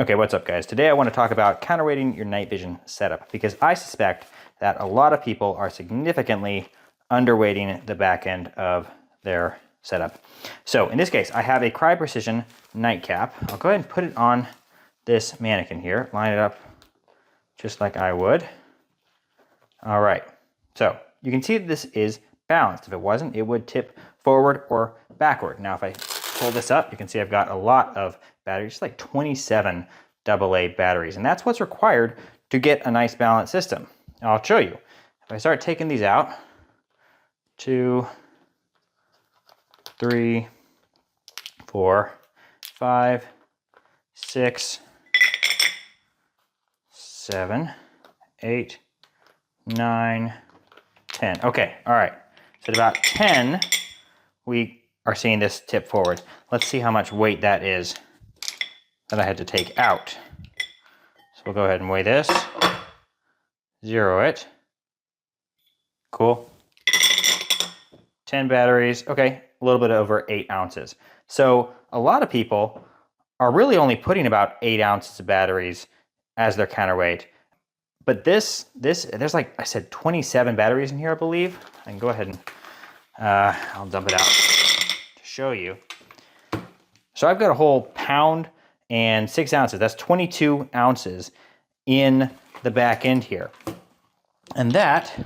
Okay, what's up guys? Today I want to talk about counterweighting your night vision setup because I suspect that a lot of people are significantly underweighting the back end of their setup. So in this case, I have a Crye Precision NightCap. I'll go ahead and put it on this mannequin here, line it up just like I would. All right, so you can see that this is balanced. If it wasn't, it would tip forward or backward. Now if I pull this up, you can see I've got a lot of batteries, just like 27 AA batteries, and that's what's required to get a nice balanced system. Now, I'll show you. If I start taking these out, 2, 3, 4, 5, 6, 7, 8, 9, 10. Okay, all right. So at about 10, we are seeing this tip forward. Let's see how much weight that is that I had to take out. So we'll go ahead and weigh this, zero it. Cool. 10 batteries, okay, a little bit over 8 ounces. So a lot of people are really only putting about 8 ounces of batteries as their counterweight. But there's like I said, 27 batteries in here, I believe. I can go ahead and I'll dump it out to show you. So I've got a whole pound and 6 ounces. That's 22 ounces in the back end here. And that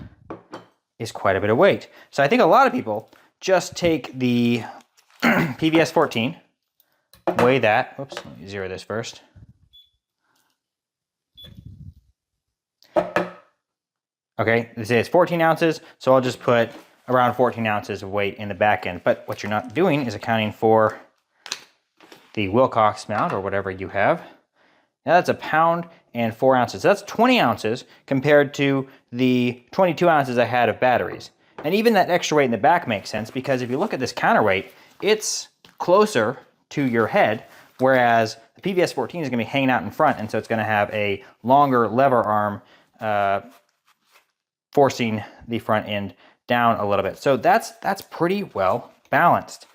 is quite a bit of weight. So I think a lot of people just take the PVS 14, weigh that. Whoops, let me zero this first. Okay, they say it's 14 ounces, so I'll just put around 14 ounces of weight in the back end. But what you're not doing is accounting for the Wilcox mount or whatever you have. Now that's a pound and 4 ounces. That's 20 ounces compared to the 22 ounces I had of batteries. And even that extra weight in the back makes sense because if you look at this counterweight, it's closer to your head, whereas the PVS 14 is going to be hanging out in front, and so it's going to have a longer lever arm forcing the front end down a little bit. So that's pretty well balanced.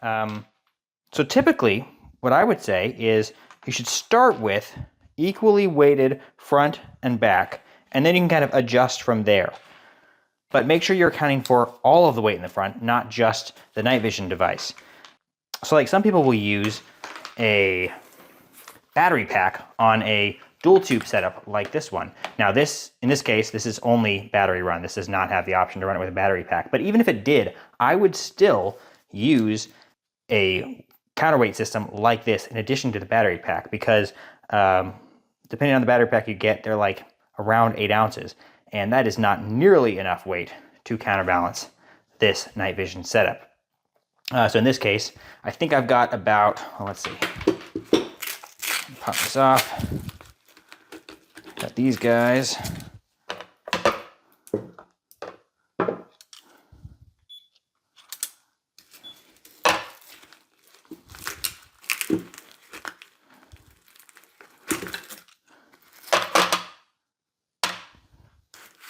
So typically, what I would say is you should start with equally weighted front and back, and then you can kind of adjust from there. But make sure you're accounting for all of the weight in the front, not just the night vision device. So like some people will use a battery pack on a dual tube setup like this one. Now in this case, this is only battery run. This does not have the option to run it with a battery pack. But even if it did, I would still use a counterweight system like this in addition to the battery pack because depending on the battery pack you get, they're like around 8 ounces. And that is not nearly enough weight to counterbalance this night vision setup. So in this case, I think I've got about, well, let's see, pop this off. Got these guys.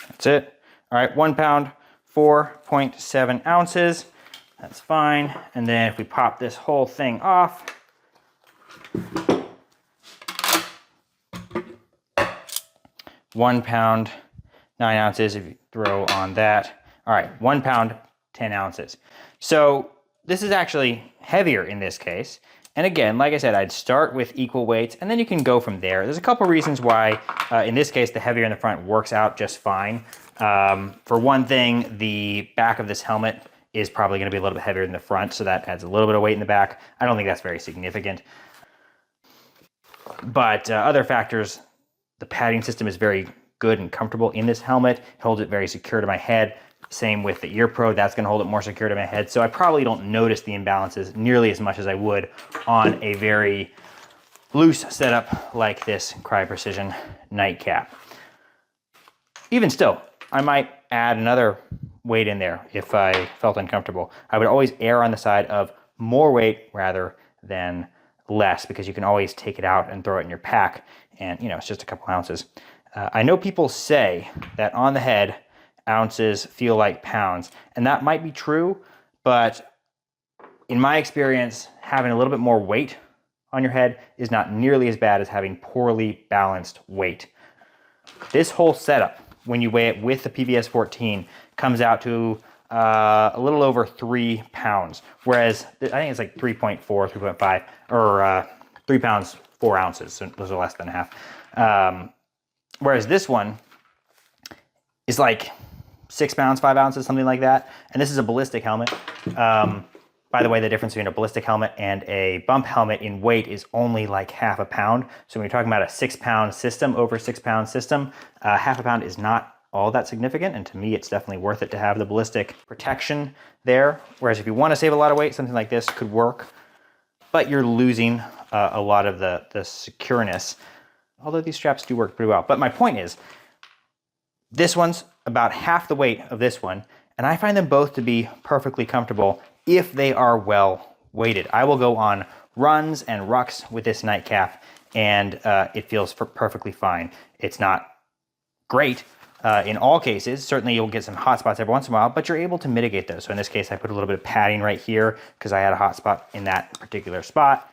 That's it. All right, 1 pound, 4.7 ounces. That's fine. And then if we pop this whole thing off, £1 pound, 9 ounces if you throw on that. All right, 1 pound, 10 ounces. So this is actually heavier in this case. And again, like I said, I'd start with equal weights and then you can go from there. There's a couple reasons why, in this case, the heavier in the front works out just fine. For one thing, the back of this helmet is probably gonna be a little bit heavier than the front, so that adds a little bit of weight in the back. I don't think that's very significant. But other factors, the padding system is very good and comfortable in this helmet. It holds it very secure to my head. Same with the ear pro, that's gonna hold it more secure to my head. So I probably don't notice the imbalances nearly as much as I would on a very loose setup like this Crye Precision NightCap. Even still, I might add another weight in there if I felt uncomfortable. I would always err on the side of more weight rather than less because you can always take it out and throw it in your pack and it's just a couple ounces. I know people say that on the head, ounces feel like pounds, and that might be true, but in my experience, having a little bit more weight on your head is not nearly as bad as having poorly balanced weight. This whole setup, when you weigh it with the PVS 14, comes out to a little over 3 pounds, whereas I think it's like 3.4, 3.5, or 3 pounds, 4 ounces, so those are less than half. Whereas this one is like 6 pounds, 5 ounces, something like that. And this is a ballistic helmet. By the way, the difference between a ballistic helmet and a bump helmet in weight is only like half a pound. So when you're talking about a 6 pound system, over 6 pound system, half a pound is not all that significant. And to me, it's definitely worth it to have the ballistic protection there. Whereas if you want to save a lot of weight, something like this could work, but you're losing a lot of the secureness, although these straps do work pretty well. But my point is, this one's about half the weight of this one, and I find them both to be perfectly comfortable if they are well weighted. I will go on runs and rucks with this nightcap, and it feels perfectly fine. It's not great in all cases. Certainly you'll get some hot spots every once in a while, but you're able to mitigate those. So in this case, I put a little bit of padding right here because I had a hot spot in that particular spot.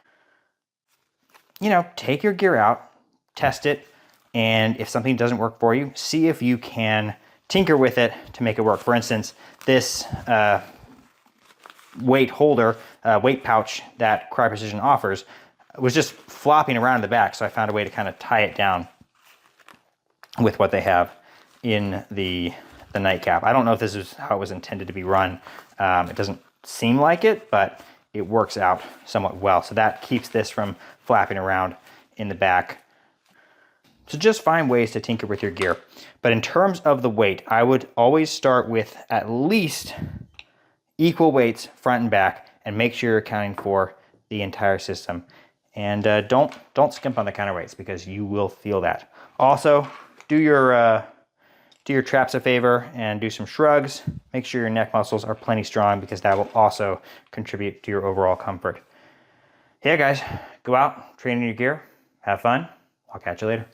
You know, take your gear out, test it, and if something doesn't work for you, see if you can tinker with it to make it work. For instance, this weight holder, weight pouch that Crye Precision offers was just flopping around in the back, so I found a way to kind of tie it down with what they have in the nightcap. I don't know if this is how it was intended to be run. It doesn't seem like it, but it works out somewhat well. So that keeps this from flapping around in the back. So just find ways to tinker with your gear. But in terms of the weight, I would always start with at least equal weights front and back, and make sure you're accounting for the entire system. And don't skimp on the counterweights, because you will feel that. Also, do your traps a favor and do some shrugs. Make sure your neck muscles are plenty strong, because that will also contribute to your overall comfort. Yeah, guys, go out, train in your gear, have fun. I'll catch you later.